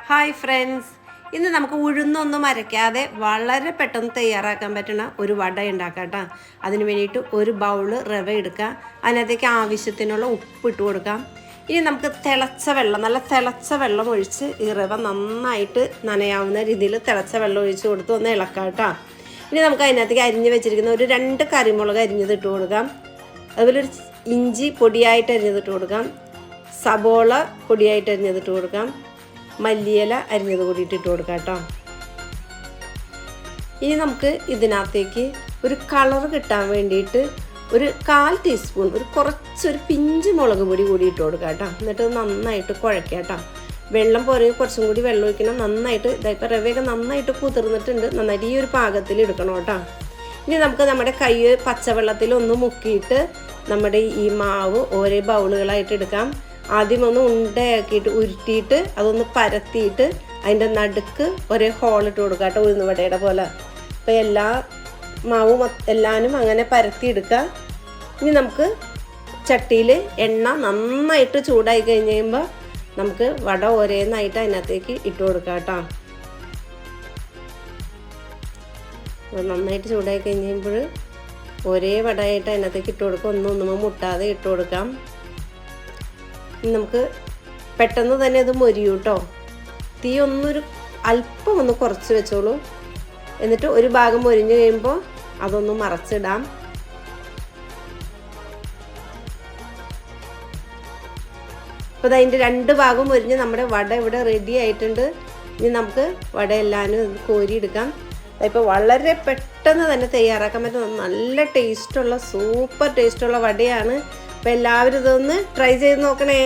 Hi friends, ഇന്ന് നമുക്ക് ഉഴുന്നൊന്നും അരയ്ക്കാതെ വളരെ പെട്ടെന്ന് തയ്യാറാക്കാൻ പറ്റുന്ന ഒരു വട ഉണ്ടാക്കാം കേട്ടോ. അതിന് വേണ്ടിയിട്ട് ഒരു ബൗള് റവ എടുക്കുക, അതിനകത്തേക്ക് ആവശ്യത്തിനുള്ള ഉപ്പ് ഇട്ട് കൊടുക്കാം. ഇനി നമുക്ക് തിളച്ച വെള്ളം, നല്ല തിളച്ച വെള്ളം ഒഴിച്ച് ഈ റവ നന്നായിട്ട് നനയാവുന്ന രീതിയിൽ തിളച്ച വെള്ളം ഒഴിച്ച് കൊടുത്ത് ഒന്ന് ഇളക്കാം കേട്ടോ. ഇനി നമുക്ക് അതിനകത്തേക്ക് അരിഞ്ഞ് വെച്ചിരിക്കുന്ന ഒരു 2 കറിമുളക് അരിഞ്ഞത് ഇട്ട് കൊടുക്കാം. അതുപോലെ ഒരു ഇഞ്ചി പൊടിയായിട്ട് അരിഞ്ഞതിട്ട് കൊടുക്കാം, സബോള പൊടിയായിട്ട് അരിഞ്ഞതിട്ട് കൊടുക്കാം, മല്ലിയില അരിഞ്ഞത് കൂടി ഇട്ട് കൊടുക്കാം കേട്ടോ. ഇനി നമുക്ക് ഇതിനകത്തേക്ക് ഒരു കളർ കിട്ടാൻ വേണ്ടിയിട്ട് ഒരു 1/4 ടീസ്പൂൺ കുറച്ചൊരു പിഞ്ച് മുളക് പൊടി കൂടി ഇട്ട് കൊടുക്കാം കേട്ടോ. എന്നിട്ട് നന്നായിട്ട് കുഴക്കാം കേട്ടോ. വെള്ളം പോരെ കുറച്ചും കൂടി വെള്ളം ഒഴിക്കണം. നന്നായിട്ട് ഇതായിപ്പോൾ റവയൊക്കെ നന്നായിട്ട് കുതിർന്നിട്ടുണ്ട്. നന്നായിട്ട് ഈ ഒരു പാകത്തിൽ എടുക്കണം കേട്ടോ. ഇനി നമുക്ക് നമ്മുടെ കൈ പച്ചവെള്ളത്തിൽ ഒന്ന് മുക്കിയിട്ട് നമ്മുടെ ഈ മാവ് ഓരോ ബൗളുകളായിട്ട് എടുക്കാം. ആദ്യം ഒന്ന് ഉണ്ടയാക്കിയിട്ട് ഉരുട്ടിയിട്ട് അതൊന്ന് പരത്തിയിട്ട് അതിൻ്റെ നടുക്ക് ഒരേ ഹോളിട്ട് കൊടുക്കുക കേട്ടോ, ഉഴുന്നുവടയുടെ പോലെ. അപ്പോൾ എല്ലാ മാവും എല്ലാവരും അങ്ങനെ പരത്തിയെടുക്കുക. ഇനി നമുക്ക് ചട്ടിയിൽ എണ്ണ നന്നായിട്ട് ചൂടായി കഴിഞ്ഞ് കഴിയുമ്പോൾ നമുക്ക് വട ഓരോന്നായിട്ട് അതിനകത്തേക്ക് ഇട്ട് കൊടുക്കാം കേട്ടോ. നന്നായിട്ട് ചൂടായി കഴിഞ്ഞ് കഴിയുമ്പോൾ ഒരേ വടയായിട്ട് അതിനകത്തേക്ക് ഇട്ട് കൊടുക്കാം. ഒന്നും മുട്ടാതെ ഇട്ട് കൊടുക്കാം. നമുക്ക് പെട്ടെന്ന് തന്നെ അത് മൊരിയും കേട്ടോ. തീ അല്പം ഒന്ന് കുറച്ച് വെച്ചോളൂ. എന്നിട്ട് ഒരു ഭാഗം മൊരിഞ്ഞ് കഴിയുമ്പോൾ അതൊന്ന് മറച്ചിടാം. അപ്പോൾ അതിൻ്റെ 2 ഭാഗം മൊരിഞ്ഞ് നമ്മുടെ വട ഇവിടെ റെഡി ആയിട്ടുണ്ട്. ഇനി നമുക്ക് വട എല്ലാവരും കോരിയെടുക്കാം. ഇപ്പോൾ വളരെ പെട്ടെന്ന് തന്നെ തയ്യാറാക്കാൻ പറ്റുന്ന നല്ല ടേസ്റ്റുള്ള സൂപ്പർ ടേസ്റ്റുള്ള വടയാണ്. അപ്പോൾ എല്ലാവരും ഇതൊന്ന് ട്രൈ ചെയ്ത് നോക്കണേ.